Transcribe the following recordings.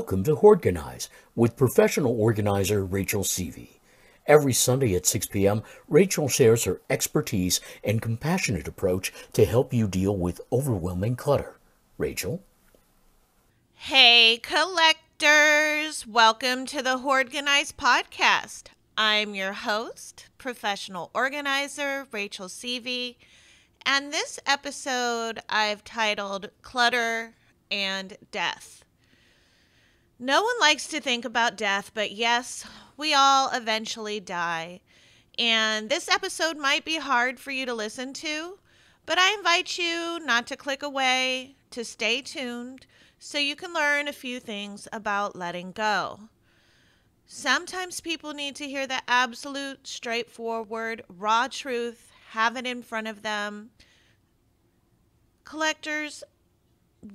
Welcome to Hoardganize with professional organizer Rachel Seavey. Every Sunday at 6 p.m., Rachel shares her expertise and compassionate approach to help you deal with overwhelming clutter. Rachel? Hey, collectors! Welcome to the Hoardganize podcast. I'm your host, professional organizer Rachel Seavey, and this episode I've titled Clutter and Death. No one likes to think about death, but yes, we all eventually die. And this episode might be hard for you to listen to, but I invite you not to click away, to stay tuned, so you can learn a few things about letting go. Sometimes people need to hear the absolute, straightforward, raw truth, have it in front of them. Collectors,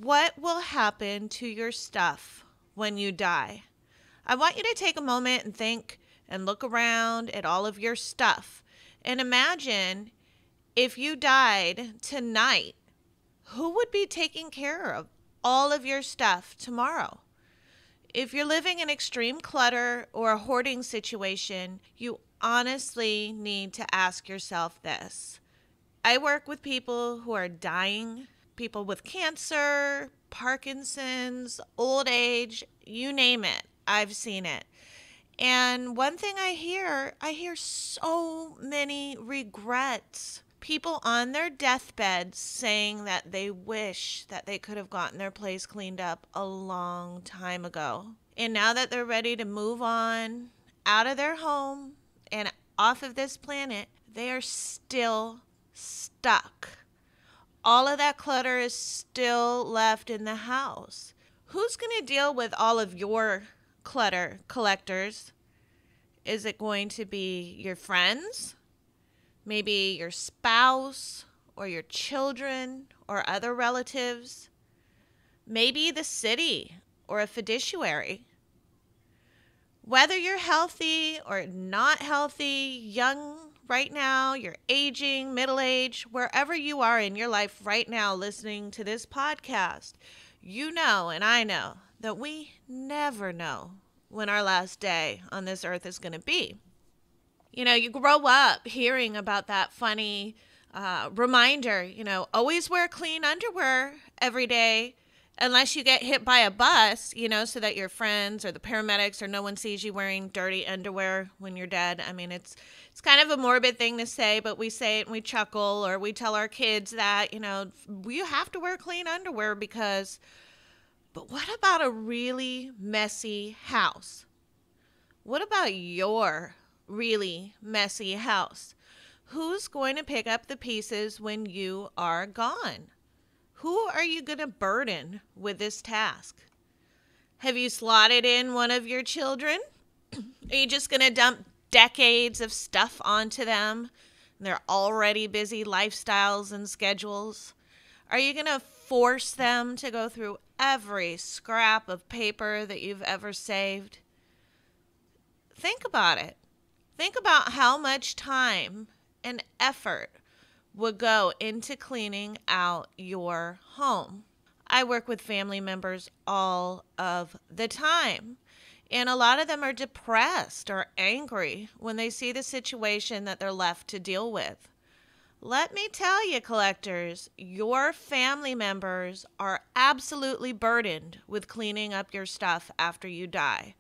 what will happen to your stuff when you die? I want you to take a moment and think and look around at all of your stuff and imagine if you died tonight, who would be taking care of all of your stuff tomorrow? If you're living in extreme clutter or a hoarding situation, you honestly need to ask yourself this. I work with people who are dying, people with cancer, Parkinson's, old age, you name it. I've seen it. And one thing I hear so many regrets. People on their deathbeds saying that they wish that they could have gotten their place cleaned up a long time ago. And now that they're ready to move on out of their home and off of this planet, they are still stuck. All of that clutter is still left in the house. Who's going to deal with all of your clutter, collectors? Is it going to be your friends? Maybe your spouse or your children or other relatives? Maybe the city or a fiduciary? Whether you're healthy or not healthy, young right now, you're aging, middle-aged, wherever you are in your life right now listening to this podcast, you know and I know that we never know when our last day on this earth is going to be. You know, you grow up hearing about that funny reminder, always wear clean underwear every day unless you get hit by a bus, so that your friends or the paramedics or no one sees you wearing dirty underwear when you're dead. I mean, it's kind of a morbid thing to say, but we say it and we chuckle, or we tell our kids that, you have to wear clean underwear because... But what about a really messy house? What about your really messy house? Who's going to pick up the pieces when you are gone? Who are you going to burden with this task? Have you slotted in one of your children? Are you just going to dump decades of stuff onto them, their already busy lifestyles and schedules? Are you going to force them to go through every scrap of paper that you've ever saved? Think about it. Think about how much time and effort would go into cleaning out your home. I work with family members all of the time, and a lot of them are depressed or angry when they see the situation that they're left to deal with. Let me tell you, collectors, your family members are absolutely burdened with cleaning up your stuff after you die.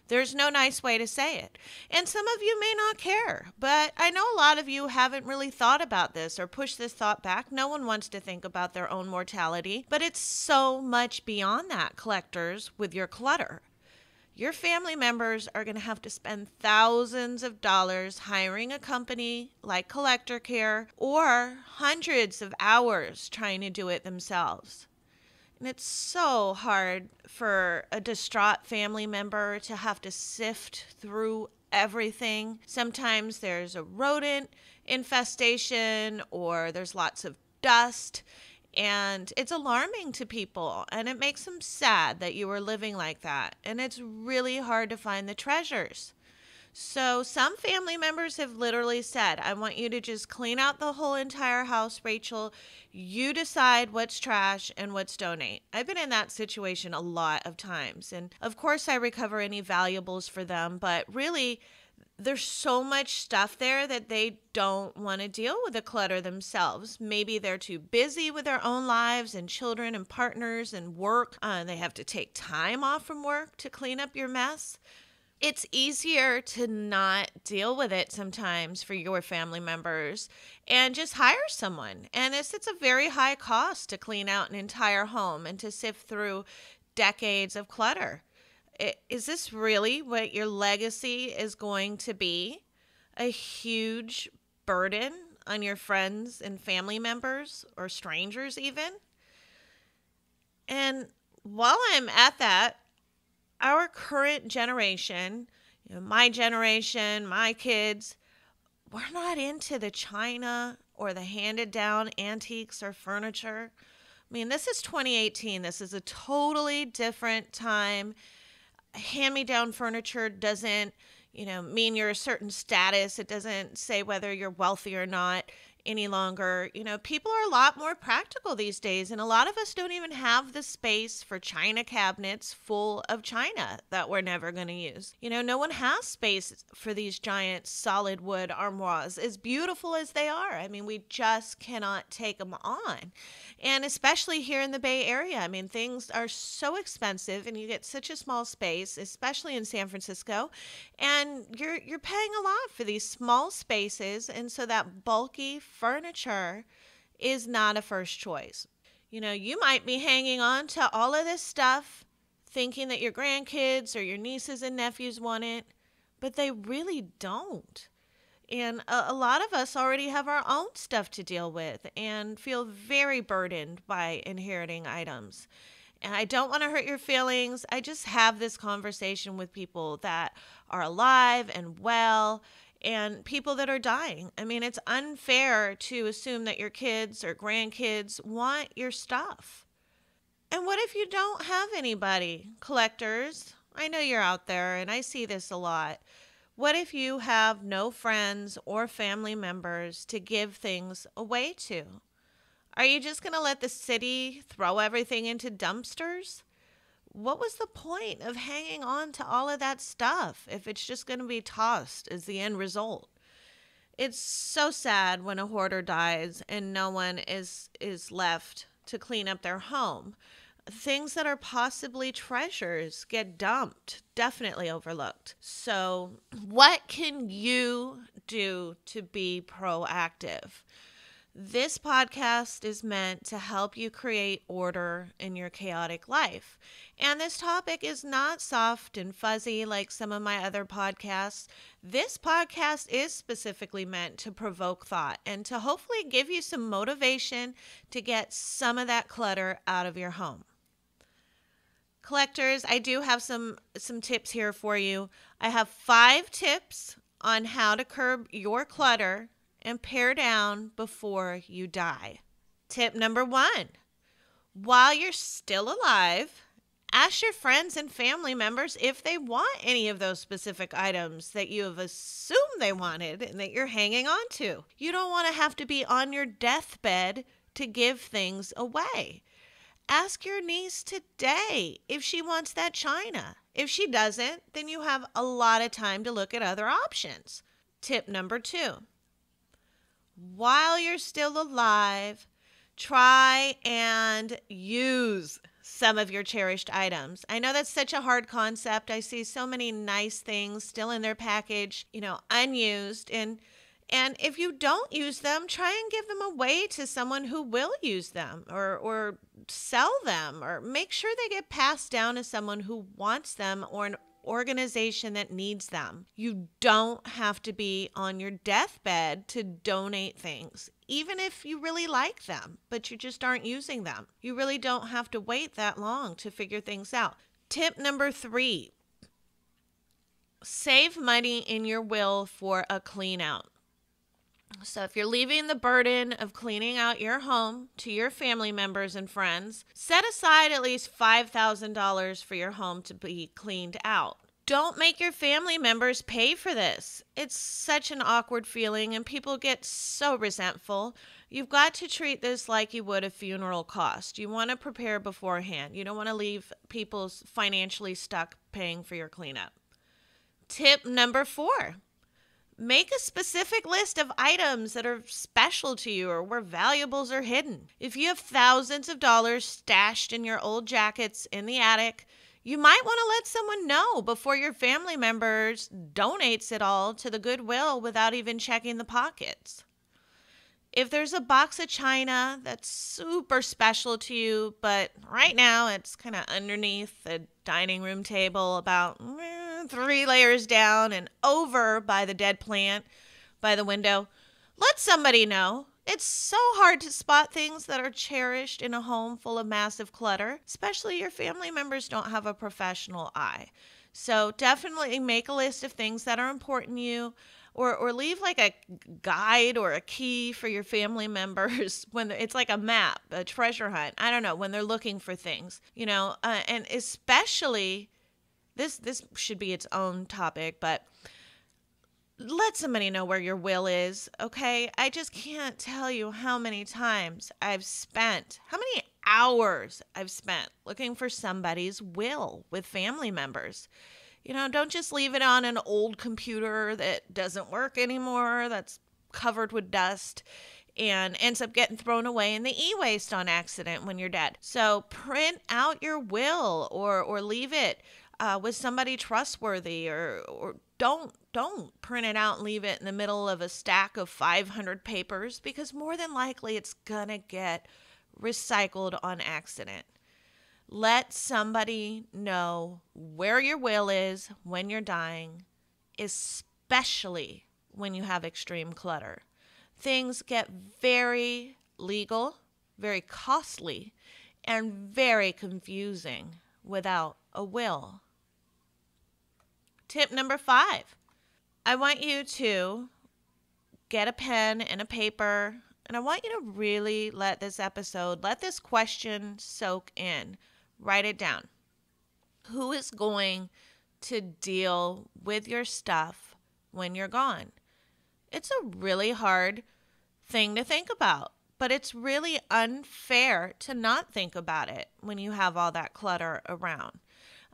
There's no nice way to say it. And some of you may not care, but I know a lot of you haven't really thought about this or pushed this thought back. No one wants to think about their own mortality, but it's so much beyond that, collectors, with your clutter. Your family members are going to have to spend thousands of dollars hiring a company like Collector Care or hundreds of hours trying to do it themselves. And it's so hard for a distraught family member to have to sift through everything. Sometimes there's a rodent infestation or there's lots of dust. And it's alarming to people, and it makes them sad that you are living like that. And it's really hard to find the treasures. So some family members have literally said, I want you to just clean out the whole entire house, Rachel. You decide what's trash and what's donate. I've been in that situation a lot of times. And of course, I recover any valuables for them, but really, there's so much stuff there that they don't want to deal with the clutter themselves. Maybe they're too busy with their own lives and children and partners and work. They have to take time off from work to clean up your mess. It's easier to not deal with it sometimes for your family members and just hire someone. And it's a very high cost to clean out an entire home and to sift through decades of clutter. Is this really what your legacy is going to be? A huge burden on your friends and family members or strangers even? And while I'm at that, our current generation, my generation, my kids, we're not into the china or the handed down antiques or furniture. I mean, this is 2018. This is a totally different time. Hand-me-down furniture doesn't, mean you're a certain status. It doesn't say whether you're wealthy or not any longer. People are a lot more practical these days, and a lot of us don't even have the space for china cabinets full of china that we're never going to use. No one has space for these giant solid wood armoires, as beautiful as they are. I mean, we just cannot take them on. And especially here in the Bay Area, I mean, things are so expensive, and you get such a small space, especially in San Francisco, and you're paying a lot for these small spaces, and so that bulky furniture is not a first choice. You might be hanging on to all of this stuff, thinking that your grandkids or your nieces and nephews want it, but they really don't. And a lot of us already have our own stuff to deal with and feel very burdened by inheriting items. And I don't want to hurt your feelings. I just have this conversation with people that are alive and well and people that are dying. I mean, it's unfair to assume that your kids or grandkids want your stuff. And what if you don't have anybody? Collectors, I know you're out there and I see this a lot. What if you have no friends or family members to give things away to? Are you just going to let the city throw everything into dumpsters? What was the point of hanging on to all of that stuff if it's just going to be tossed as the end result? It's so sad when a hoarder dies and no one is left to clean up their home. Things that are possibly treasures get dumped, definitely overlooked. So, what can you do to be proactive? This podcast is meant to help you create order in your chaotic life. And this topic is not soft and fuzzy like some of my other podcasts. This podcast is specifically meant to provoke thought and to hopefully give you some motivation to get some of that clutter out of your home. Collectors, I do have some tips here for you. I have 5 tips on how to curb your clutter and pare down before you die. Tip number 1, while you're still alive, ask your friends and family members if they want any of those specific items that you have assumed they wanted and that you're hanging on to. You don't want to have to be on your deathbed to give things away. Ask your niece today if she wants that china. If she doesn't, then you have a lot of time to look at other options. Tip number 2. While you're still alive, try and use some of your cherished items. I know that's such a hard concept. I see so many nice things still in their package, unused. And if you don't use them, try and give them away to someone who will use them or sell them or make sure they get passed down to someone who wants them or an organization that needs them. You don't have to be on your deathbed to donate things, even if you really like them, but you just aren't using them. You really don't have to wait that long to figure things out. Tip number 3, save money in your will for a clean out. So if you're leaving the burden of cleaning out your home to your family members and friends, set aside at least $5,000 for your home to be cleaned out. Don't make your family members pay for this. It's such an awkward feeling and people get so resentful. You've got to treat this like you would a funeral cost. You want to prepare beforehand. You don't want to leave people financially stuck paying for your cleanup. Tip number 4. Make a specific list of items that are special to you or where valuables are hidden. If you have thousands of dollars stashed in your old jackets in the attic, you might want to let someone know before your family members donates it all to the Goodwill without even checking the pockets. If there's a box of china that's super special to you, but right now it's kind of underneath the dining room table about 3 layers down and over by the dead plant by the window, let somebody know. It's so hard to spot things that are cherished in a home full of massive clutter, especially your family members don't have a professional eye. So definitely make a list of things that are important to you, or leave like a guide or a key for your family members when it's like a map, a treasure hunt. I don't know, when they're looking for things, and especially this should be its own topic, but let somebody know where your will is, okay? I just can't tell you how many hours I've spent looking for somebody's will with family members. Don't just leave it on an old computer that doesn't work anymore, that's covered with dust, and ends up getting thrown away in the e-waste on accident when you're dead. So print out your will or leave it with somebody trustworthy, or don't print it out and leave it in the middle of a stack of 500 papers, because more than likely it's gonna get recycled on accident. Let somebody know where your will is when you're dying, especially when you have extreme clutter. Things get very legal, very costly, and very confusing without a will. Tip number 5. I want you to get a pen and a paper, and I want you to really let this question soak in. Write it down. Who is going to deal with your stuff when you're gone? It's a really hard thing to think about, but it's really unfair to not think about it when you have all that clutter around.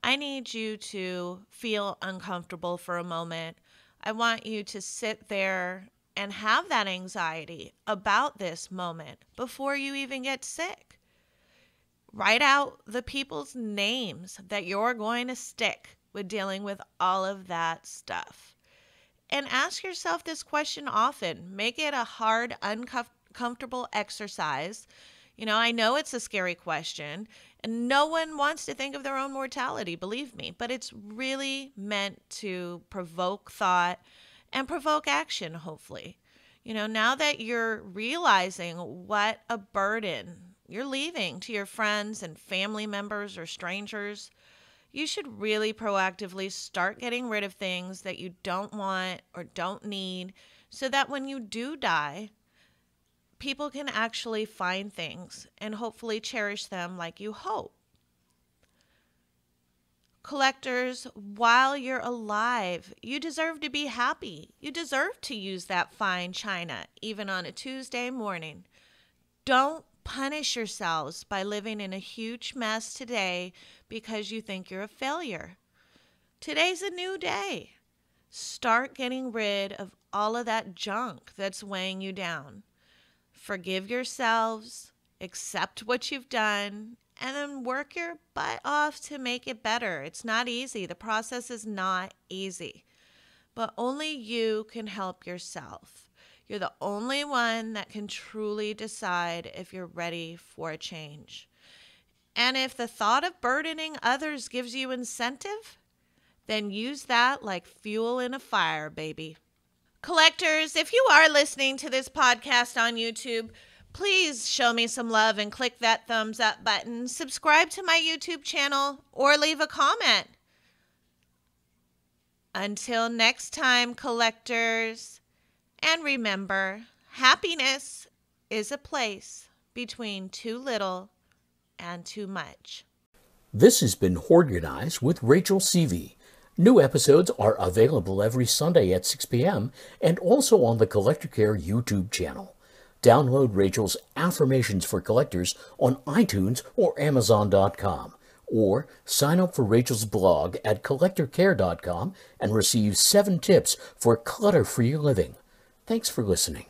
I need you to feel uncomfortable for a moment. I want you to sit there and have that anxiety about this moment before you even get sick. Write out the people's names that you're going to stick with dealing with all of that stuff. And ask yourself this question often. Make it a hard, uncomfortable exercise. I know it's a scary question, and no one wants to think of their own mortality, believe me, but it's really meant to provoke thought and provoke action, hopefully. Now that you're realizing what a burden you're leaving to your friends and family members or strangers, you should really proactively start getting rid of things that you don't want or don't need, so that when you do die, people can actually find things and hopefully cherish them like you hope. Collectors, while you're alive, you deserve to be happy. You deserve to use that fine china, even on a Tuesday morning. Don't punish yourselves by living in a huge mess today because you think you're a failure. Today's a new day. Start getting rid of all of that junk that's weighing you down. Forgive yourselves, accept what you've done, and then work your butt off to make it better. It's not easy. The process is not easy. But only you can help yourself. You're the only one that can truly decide if you're ready for a change. And if the thought of burdening others gives you incentive, then use that like fuel in a fire, baby. Collectors, if you are listening to this podcast on YouTube, please show me some love and click that thumbs up button. Subscribe to my YouTube channel or leave a comment. Until next time, collectors, and remember, happiness is a place between too little and too much. This has been Hoardganize with Rachel Seavey. New episodes are available every Sunday at 6 p.m. and also on the Collector Care YouTube channel. Download Rachel's Affirmations for Collectors on iTunes or Amazon.com, or sign up for Rachel's blog at collectorcare.com and receive 7 tips for clutter-free living. Thanks for listening.